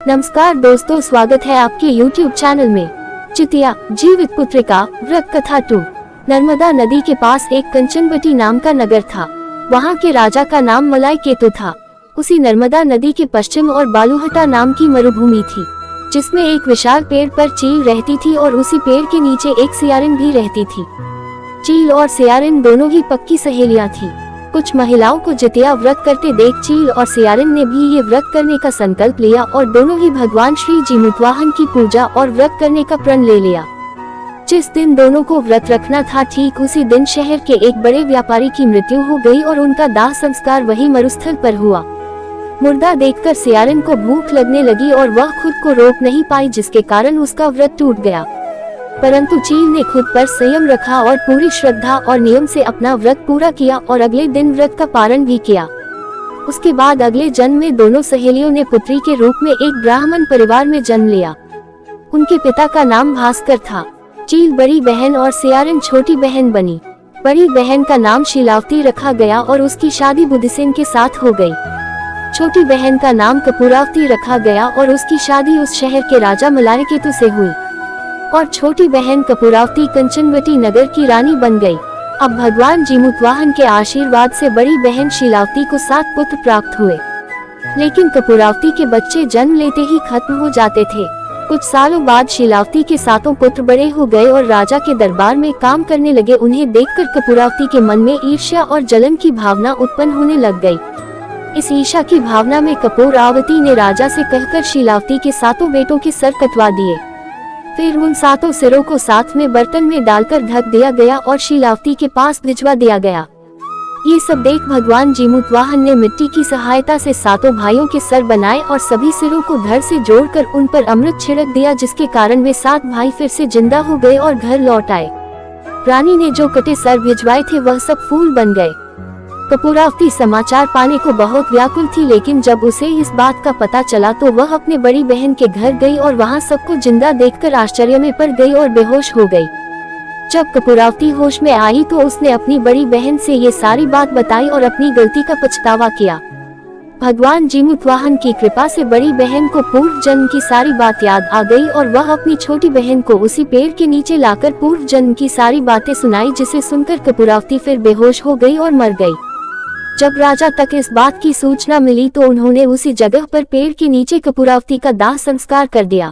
नमस्कार दोस्तों, स्वागत है आपके YouTube चैनल में। चितिया जीवित पुत्रिका व्रत कथा 2। नर्मदा नदी के पास एक कंचनबटी नाम का नगर था। वहाँ के राजा का नाम मलाई केतु था। उसी नर्मदा नदी के पश्चिम और बालूहटा नाम की मरुभूमि थी, जिसमें एक विशाल पेड़ पर चील रहती थी और उसी पेड़ के नीचे एक सियारिन भी रहती थी। चील और सियारिन दोनों ही पक्की सहेलियां थी। कुछ महिलाओं को जितिया व्रत करते देख चील और सियारिन ने भी ये व्रत करने का संकल्प लिया और दोनों ही भगवान श्री जीमूतवाहन की पूजा और व्रत करने का प्रण ले लिया। जिस दिन दोनों को व्रत रखना था, ठीक उसी दिन शहर के एक बड़े व्यापारी की मृत्यु हो गई और उनका दाह संस्कार वही मरुस्थल पर हुआ। मुर्दा देखकर सियारिन को भूख लगने लगी और वह खुद को रोक नहीं पाई, जिसके कारण उसका व्रत टूट गया। परंतु चील ने खुद पर संयम रखा और पूरी श्रद्धा और नियम से अपना व्रत पूरा किया और अगले दिन व्रत का पारण भी किया। उसके बाद अगले जन्म में दोनों सहेलियों ने पुत्री के रूप में एक ब्राह्मण परिवार में जन्म लिया। उनके पिता का नाम भास्कर था। चील बड़ी बहन और सियारिन छोटी बहन बनी। बड़ी बहन का नाम शीलावती रखा गया और उसकी शादी बुद्धिसेन के साथ हो गई। छोटी बहन का नाम कपूरावती रखा गया और उसकी शादी उस शहर के राजा मलाई केतु से हुई और छोटी बहन कपूरावती कंचनबटी नगर की रानी बन गई। अब भगवान जीमूतवाहन के आशीर्वाद से बड़ी बहन शीलावती को 7 पुत्र प्राप्त हुए, लेकिन कपूरावती के बच्चे जन्म लेते ही खत्म हो जाते थे। कुछ सालों बाद शीलावती के 7 पुत्र बड़े हो गए और राजा के दरबार में काम करने लगे। उन्हें देखकर कपूरावती के मन में ईर्ष्या और जलन की भावना उत्पन्न होने लग गई। इस ईर्ष्या की भावना में कपूरावती ने राजा से कहकर शीलावती के 7 बेटों के सर कटवा दिए। फिर उन 7 सिरों को साथ में बर्तन में डालकर ढक दिया गया और शीलावती के पास भिजवा दिया गया। ये सब देख भगवान जीमूतवाहन ने मिट्टी की सहायता से 7 भाइयों के सर बनाए और सभी सिरों को धड़ से जोड़कर उन पर अमृत छिड़क दिया, जिसके कारण वे 7 भाई फिर से जिंदा हो गए और घर लौट आए। रानी ने जो कटे सर भिजवाए थे वह सब फूल बन गए। कपूरावती समाचार पाने को बहुत व्याकुल थी, लेकिन जब उसे इस बात का पता चला तो वह अपने बड़ी बहन के घर गई और वहां सबको जिंदा देखकर आश्चर्य में पड़ गई और बेहोश हो गई। जब कपूरावती होश में आई तो उसने अपनी बड़ी बहन से ये सारी बात बताई और अपनी गलती का पछतावा किया। भगवान जीमूतवाहन की कृपा से बड़ी बहन को पूर्व जन्म की सारी बात याद आ गई और वह अपनी छोटी बहन को उसी पेड़ के नीचे लाकर पूर्व जन्म की सारी बातें सुनाई, जिसे सुनकर कपूरावती फिर बेहोश हो गई और मर गई। जब राजा तक इस बात की सूचना मिली तो उन्होंने उसी जगह पर पेड़ के नीचे कपूरावती का दाह संस्कार कर दिया।